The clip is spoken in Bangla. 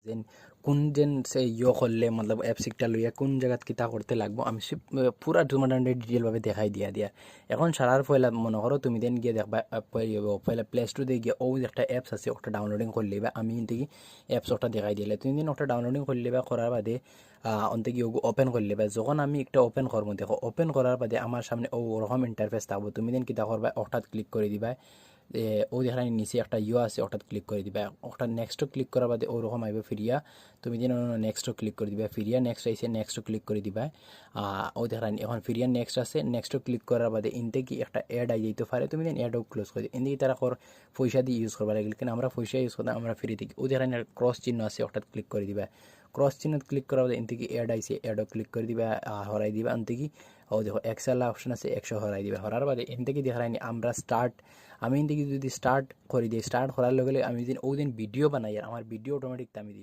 যেন কোন যেন সে করলে মতলব অ্যাপসিকটা লইয়া কোন জায়গাত কিতা করতে লাগবো আমি সব পুরা তোমার ডিটেলভাবে দেখাই দিয়া এখন সারার পয়লা মনে করো তুমি দেন গিয়ে দেখবা পয়লা প্লে স্টোর দিয়ে গিয়ে ও একটা অ্যাপস আছে ওটা ডাউনলোডিং করলে বা আমি থেকে অ্যাপস ওটা দেখাই দিলে তুমি দিন ওটা ডাউনলোডিং করলে বা করার বাদে অন্তে গিয়ে ওপেন করলে বা যখন আমি একটা ওপেন করবো দেখো ওপেন করার বাদে আমার সামনে ওরকম ইন্টারফেস থাকবো তুমি দেন কিতা করবা ওটাত ক্লিক করে দিবা ও যেখানে নিচে একটা আছে ওটাত ক্লিক করে দিবা ওটা নেক্সটও ক্লিক করার বাদে ওরকম আইবে ফিরিয়া তুমি যেন নেক্সটও ক্লিক করে দিবা ফিরিয়া নেক্সট আইসে নেক্সটও ক্লিক করে দিবা ও দেখানি এখন ফিরিয়া নেক্সট আছে নেক্সটও ক্লিক করার বাদে ইনতে কি একটা অ্যাড আই যেতে পারে তুমি দেন অ্যাডও ক্লোজ করে দিই ইনদিকে তারা পয়সা দিয়ে ইউজ করবা লাগলে কিন্তু আমরা পয়সা ইউজ করতাম আমরা ফ্রি থেকে ও দেখানি ক্রস চিহ্ন আছে ওটাত ক্লিক করে দিবা ক্রস চিহ্ন ক্লিক করার বাদে ইনতে কি অ্যাড আইসে অ্যাডও ক্লিক করে দিবা হরাই দিবা আনতে কি ও দেখো এক্সেল অপশন আছে 100 হরাই দিবা হরার বাদে এন থেকে দেখানি আমরা স্টার্ট আমি এন থেকে যদি স্টার্ট করে দিই স্টার্ট করার লগে লগে আমি যদি ওদিন ভিডিও বানাই আর আমার ভিডিও অটোমেটিক আমি দিব